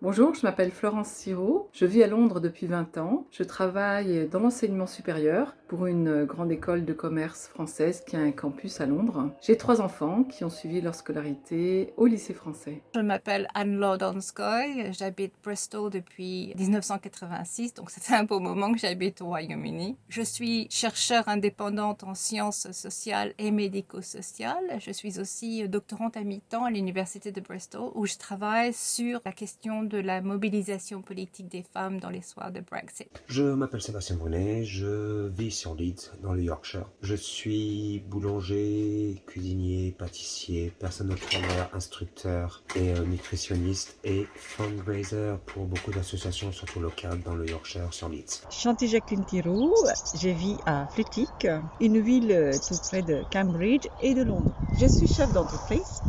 Bonjour, je m'appelle Florence Sirot, je vis à Londres depuis 20 ans. Je travaille dans l'enseignement supérieur pour une grande école de commerce française qui a un campus à Londres. J'ai 3 enfants qui ont suivi leur scolarité au lycée français. Je m'appelle Anne-Laure Donskoy, j'habite Bristol depuis 1986, donc ça fait un beau moment que j'habite au Royaume-Uni. Je suis chercheure indépendante en sciences sociales et médico-sociales. Je suis aussi doctorante à mi-temps à l'Université de Bristol où je travaille sur la question de la mobilisation politique des femmes dans l'histoire de Brexit. Je m'appelle Sébastien Brunet, je vis sur Leeds, dans le Yorkshire. Je suis boulanger, cuisinier, pâtissier, personal trainer, instructeur et nutritionniste et fundraiser pour beaucoup d'associations, surtout locales, dans le Yorkshire, sur Leeds. Chanty Jacqueline Thiraud, je vis à Flitwick, une ville tout près de Cambridge et de Londres. Je suis chef d'entreprise,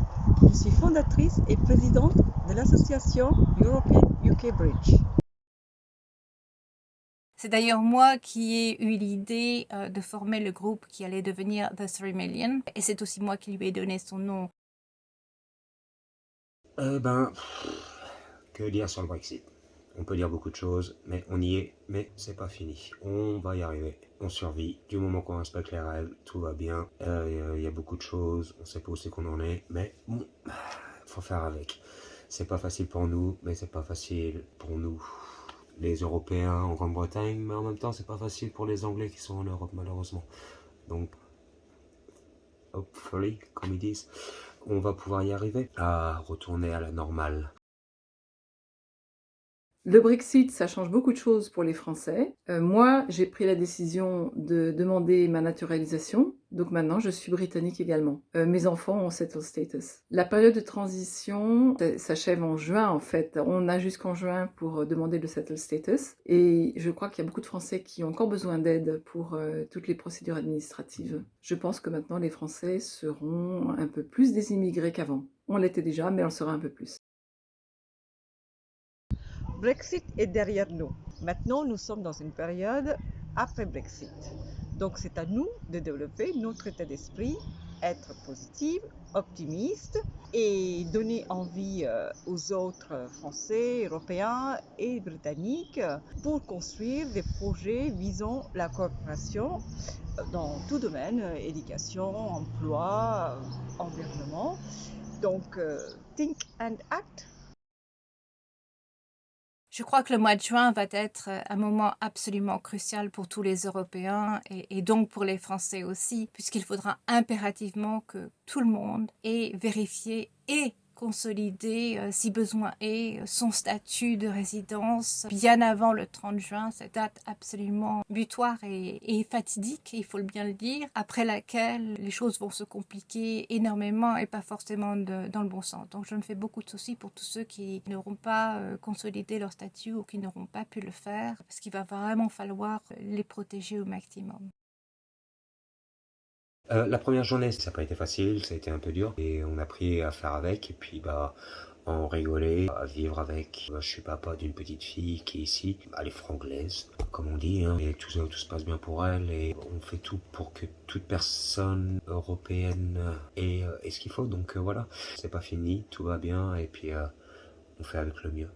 je suis fondatrice et présidente de l'association European UK Bridge. C'est d'ailleurs moi qui ai eu l'idée de former le groupe qui allait devenir The 3 Million et c'est aussi moi qui lui ai donné son nom. Que dire sur le Brexit? On peut dire beaucoup de choses, mais on y est, mais c'est pas fini. On va y arriver, on survit. Du moment qu'on respecte les règles, tout va bien. Il y a beaucoup de choses, on sait pas où c'est qu'on en est, mais bon, faut faire avec. C'est pas facile pour nous, mais c'est pas facile pour nous, les Européens en Grande-Bretagne, mais en même temps, c'est pas facile pour les Anglais qui sont en Europe, malheureusement. Donc, hopefully, comme ils disent, on va pouvoir y arriver à retourner à la normale. Le Brexit, ça change beaucoup de choses pour les Français. Moi, j'ai pris la décision de demander ma naturalisation, donc maintenant je suis britannique également. Mes enfants ont settled status. La période de transition s'achève en juin en fait. On a jusqu'en juin pour demander le settled status et je crois qu'il y a beaucoup de Français qui ont encore besoin d'aide pour toutes les procédures administratives. Je pense que maintenant les Français seront un peu plus des immigrés qu'avant. On l'était déjà, mais on le sera un peu plus. Brexit est derrière nous. Maintenant, nous sommes dans une période après Brexit. Donc, c'est à nous de développer notre état d'esprit, être positif, optimiste et donner envie aux autres Français, Européens et Britanniques pour construire des projets visant la coopération dans tout domaine, éducation, emploi, environnement. Donc, think and act. Je crois que le mois de juin va être un moment absolument crucial pour tous les Européens et donc pour les Français aussi, puisqu'il faudra impérativement que tout le monde ait vérifié et consolidé, si besoin est, son statut de résidence bien avant le 30 juin, cette date absolument butoir et fatidique, il faut bien le dire, après laquelle les choses vont se compliquer énormément et pas forcément dans le bon sens. Donc je me fais beaucoup de soucis pour tous ceux qui n'auront pas consolidé leur statut ou qui n'auront pas pu le faire, parce qu'il va vraiment falloir les protéger au maximum. La première journée, ça n'a pas été facile, ça a été un peu dur, et on a appris à faire avec, et puis en rigoler, à vivre avec. Je suis papa d'une petite fille qui est ici, elle est franglaise, comme on dit, hein, et tout se passe bien pour elle, et on fait tout pour que toute personne européenne ait ce qu'il faut, donc voilà. C'est pas fini, tout va bien, et puis on fait avec le mieux.